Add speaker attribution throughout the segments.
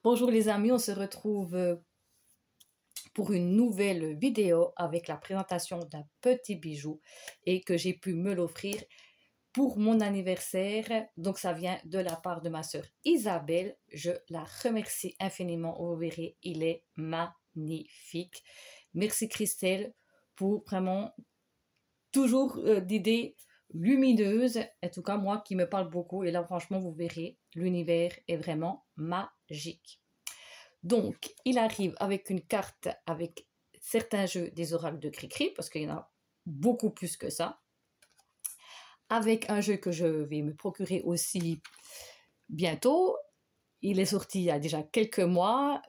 Speaker 1: Bonjour les amis, on se retrouve pour une nouvelle vidéo avec la présentation d'un petit bijou et que j'ai pu me l'offrir pour mon anniversaire. Donc ça vient de la part de ma sœur Isabelle. Je la remercie infiniment. Vous verrez, il est magnifique. Merci Christelle pour vraiment toujours d'idées lumineuses. En tout cas, moi qui me parle beaucoup. Et là, franchement, vous verrez, l'univers est vraiment magique. Donc, il arrive avec une carte avec certains jeux des oracles de Cricri, parce qu'il y en a beaucoup plus que ça. Avec un jeu que je vais me procurer aussi bientôt. Il est sorti il y a déjà quelques mois.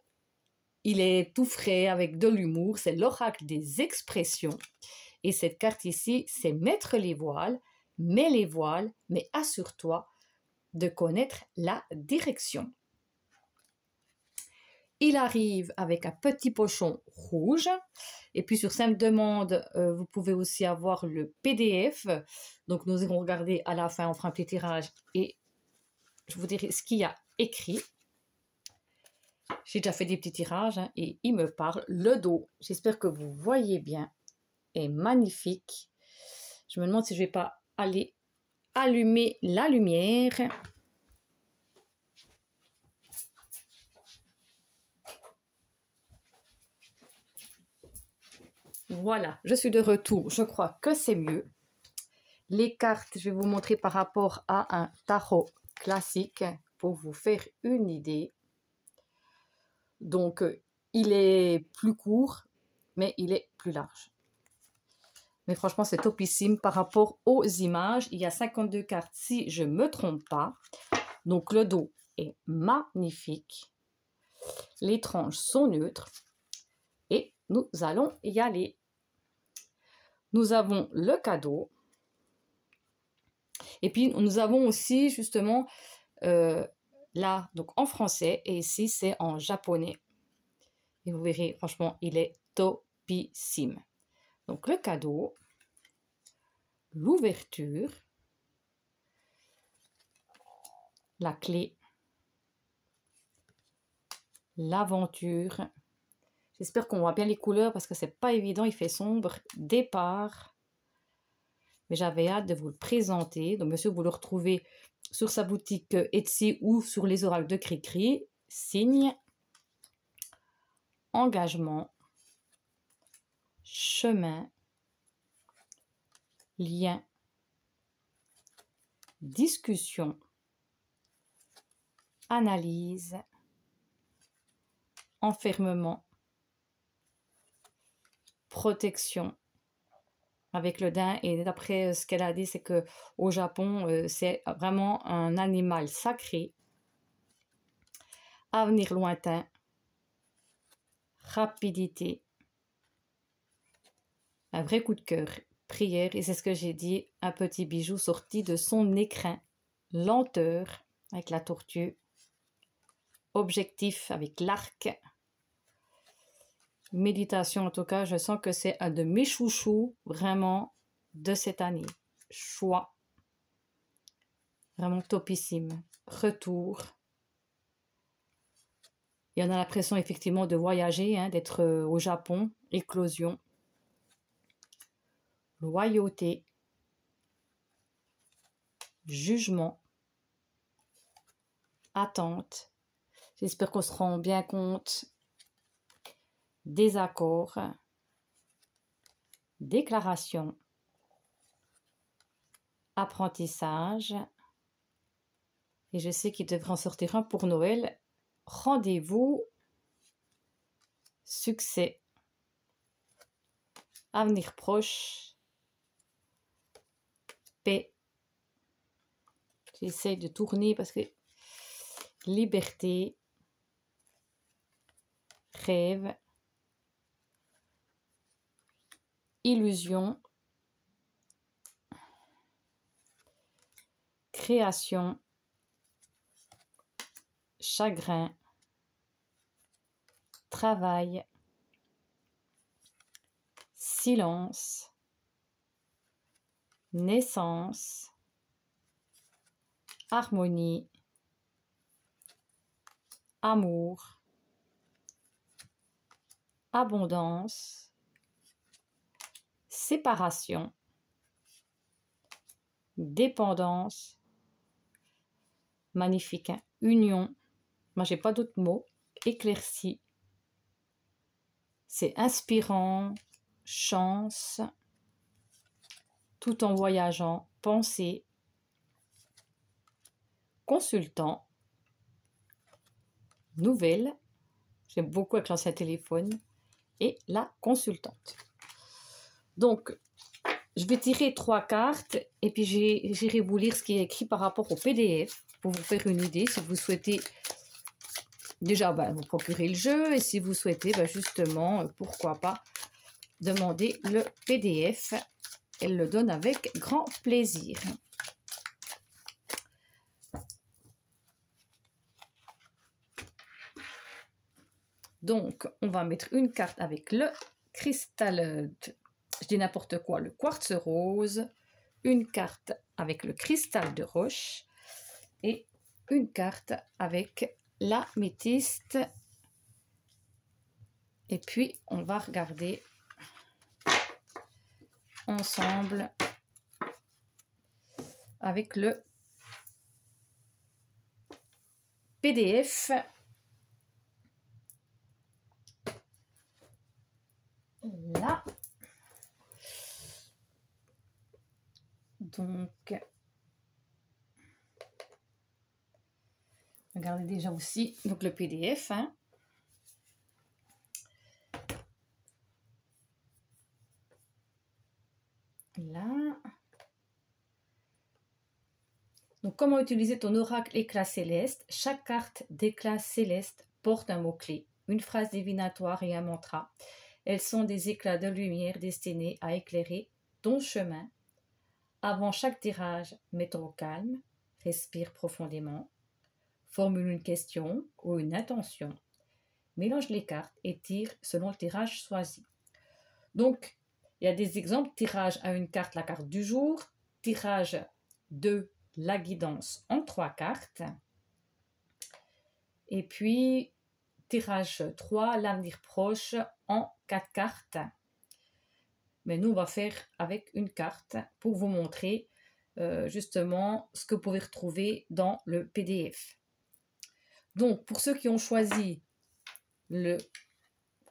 Speaker 1: Il est tout frais avec de l'humour. C'est l'oracle des expressions. Et cette carte ici, c'est mettre les voiles, mets les voiles, mais assure-toi de connaître la direction. Il arrive avec un petit pochon rouge. Et puis sur simple demande, vous pouvez aussi avoir le PDF. Donc nous irons regarder à la fin, on fera un petit tirage et je vous dirai ce qu'il y a écrit. J'ai déjà fait des petits tirages et il me parle. Le dos, j'espère que vous voyez bien, est magnifique. Je me demande si je ne vais pas aller allumer la lumière. Voilà, je suis de retour. Je crois que c'est mieux. Les cartes, je vais vous montrer par rapport à un tarot classique pour vous faire une idée. Donc, il est plus court, mais il est plus large. Mais franchement, c'est topissime par rapport aux images. Il y a 52 cartes si je ne me trompe pas. Donc, le dos est magnifique. Les tranches sont neutres. Et nous allons y aller. Nous avons le cadeau. Et puis, nous avons aussi, justement, là, donc en français, et ici, c'est en japonais. Et vous verrez, franchement, il est topissime. Donc, le cadeau, l'ouverture, la clé, l'aventure. J'espère qu'on voit bien les couleurs parce que c'est pas évident, il fait sombre. Départ. Mais j'avais hâte de vous le présenter. Donc, monsieur, vous le retrouvez sur sa boutique Etsy ou sur les oracles de Cricri. Signe, engagement, chemin, lien, discussion, analyse, enfermement, protection avec le daim. Et d'après ce qu'elle a dit, c'est que au Japon, c'est vraiment un animal sacré. Avenir lointain, rapidité, un vrai coup de cœur, prière, et c'est ce que j'ai dit, un petit bijou sorti de son écrin, lenteur avec la tortue, objectif avec l'arc, méditation. En tout cas, je sens que c'est un de mes chouchous vraiment de cette année. Choix, vraiment topissime. Retour. Et on a l'impression effectivement de voyager, d'être au Japon. Éclosion. Loyauté. Jugement. Attente. J'espère qu'on se rend bien compte. Désaccord. Déclaration. Apprentissage. Et je sais qu'il devrait en sortir un pour Noël. Rendez-vous. Succès. Avenir proche. Paix. J'essaie de tourner parce que liberté. Rêve. Illusion. Création. Chagrin. Travail. Silence. Naissance. Harmonie. amour, abondance, séparation, dépendance, magnifique, hein? Union, moi j'ai pas d'autres mots, éclaircie, c'est inspirant, chance, tout en voyageant, pensée, consultant, nouvelle, j'aime beaucoup avec l'ancien téléphone, et la consultante. Donc, je vais tirer 3 cartes et puis j'irai vous lire ce qui est écrit par rapport au PDF pour vous faire une idée si vous souhaitez déjà vous procurer le jeu et si vous souhaitez justement, pourquoi pas, demander le PDF. Elle le donne avec grand plaisir. Donc, on va mettre une carte avec le cristal, je dis n'importe quoi, le quartz rose, une carte avec le cristal de roche et une carte avec l'améthyste. Et puis, on va regarder ensemble avec le PDF. Là. Donc, regardez déjà aussi donc le PDF. Hein. Là. Donc, comment utiliser ton oracle éclat céleste? Chaque carte d'éclat céleste porte un mot-clé, une phrase divinatoire et un mantra. Elles sont des éclats de lumière destinés à éclairer ton chemin. Avant chaque tirage, mets-toi au calme, respire profondément, formule une question ou une intention, mélange les cartes et tire selon le tirage choisi. Donc, il y a des exemples, tirage à une carte, la carte du jour, tirage 2, la guidance en 3 cartes, et puis tirage 3, l'avenir proche en 4 cartes. Mais nous, on va faire avec une carte pour vous montrer justement ce que vous pouvez retrouver dans le PDF. Donc, pour ceux qui ont choisi le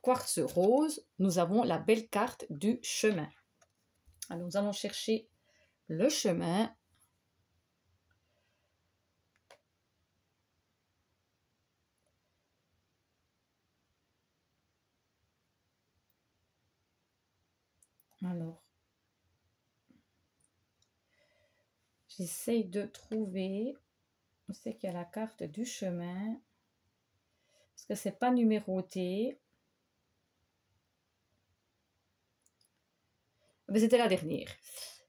Speaker 1: quartz rose, nous avons la belle carte du chemin. Alors, nous allons chercher le chemin. Alors, j'essaye de trouver. On sait qu'il y a la carte du chemin. Parce que c'est pas numéroté. Mais c'était la dernière.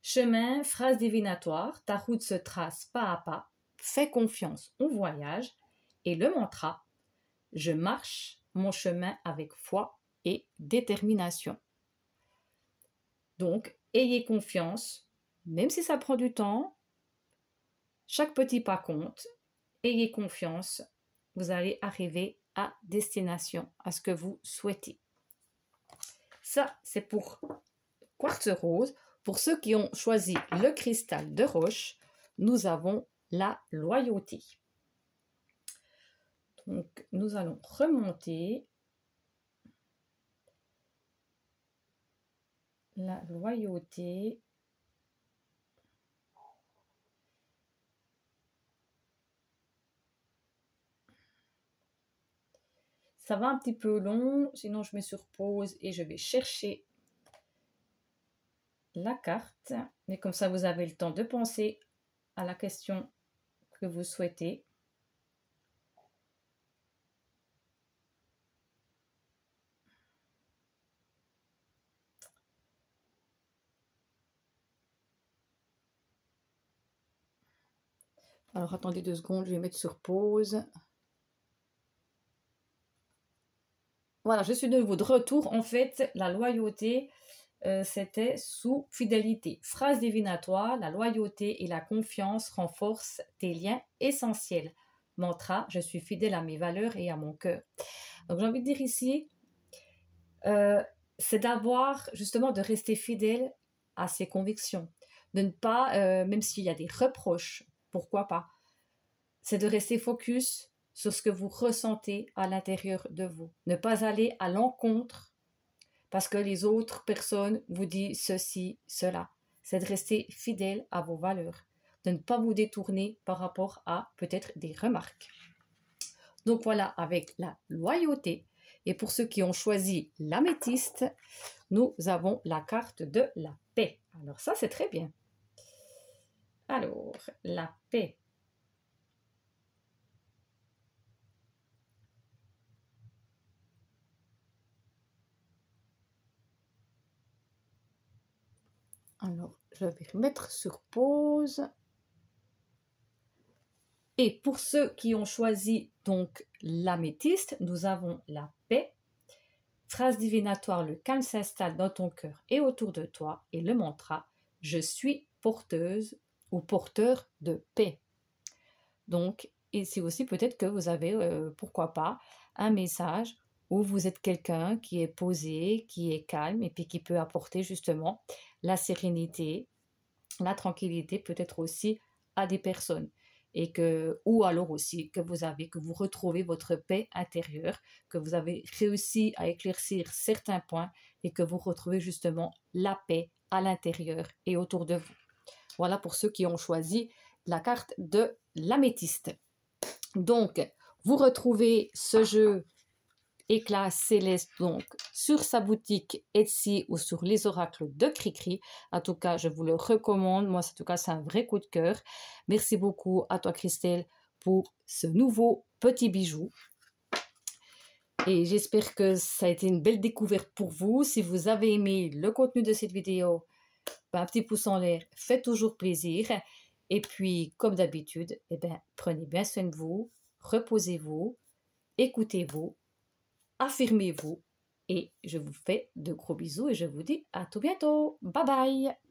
Speaker 1: Chemin, phrase divinatoire. Ta route se trace pas à pas. Fais confiance, on voyage. Et le mantra, je marche mon chemin avec foi et détermination. Donc, ayez confiance, même si ça prend du temps. Chaque petit pas compte. Ayez confiance, vous allez arriver à destination, à ce que vous souhaitez. Ça, c'est pour quartz rose. Pour ceux qui ont choisi le cristal de roche, nous avons la loyauté. Donc, nous allons remonter la loyauté. Ça va un petit peu long, sinon je mets sur pause et je vais chercher la carte. Mais comme ça, vous avez le temps de penser à la question que vous souhaitez. Alors, attendez 2 secondes, je vais mettre sur pause. Voilà, je suis de nouveau de retour. En fait, la loyauté, c'était sous fidélité. Phrase divinatoire, la loyauté et la confiance renforcent tes liens essentiels. mantra, je suis fidèle à mes valeurs et à mon cœur. Donc j'ai envie de dire ici, c'est d'avoir justement de rester fidèle à ses convictions, de ne pas, même s'il y a des reproches, pourquoi pas, c'est de rester focus sur ce que vous ressentez à l'intérieur de vous, ne pas aller à l'encontre parce que les autres personnes vous disent ceci, cela. C'est de rester fidèle à vos valeurs, de ne pas vous détourner par rapport à peut-être des remarques. Donc voilà, avec la loyauté, et pour ceux qui ont choisi l'améthyste, nous avons la carte de la paix. Alors ça, c'est très bien. Alors, la paix. Alors, je vais remettre sur pause. Et pour ceux qui ont choisi donc l'améthyste, nous avons la paix. Phrase divinatoire, le calme s'installe dans ton cœur et autour de toi. Et le mantra, je suis porteuse ou porteur de paix. Donc, ici aussi, peut-être que vous avez, pourquoi pas, un message où vous êtes quelqu'un qui est posé, qui est calme et puis qui peut apporter justement la sérénité, la tranquillité peut-être aussi à des personnes. Et que, ou alors aussi que vous retrouvez votre paix intérieure, que vous avez réussi à éclaircir certains points et que vous retrouvez justement la paix à l'intérieur et autour de vous. Voilà pour ceux qui ont choisi la carte de l'améthyste. Donc, vous retrouvez ce jeu Éclat Céleste donc sur sa boutique Etsy ou sur les oracles de Cricri. En tout cas, je vous le recommande. Moi, en tout cas, c'est un vrai coup de cœur. Merci beaucoup à toi, Christelle, pour ce nouveau petit bijou. Et j'espère que ça a été une belle découverte pour vous. Si vous avez aimé le contenu de cette vidéo, un petit pouce en l'air fait toujours plaisir. Et puis, comme d'habitude, prenez bien soin de vous, reposez-vous, écoutez-vous, affirmez-vous et je vous fais de gros bisous et je vous dis à tout bientôt. Bye bye!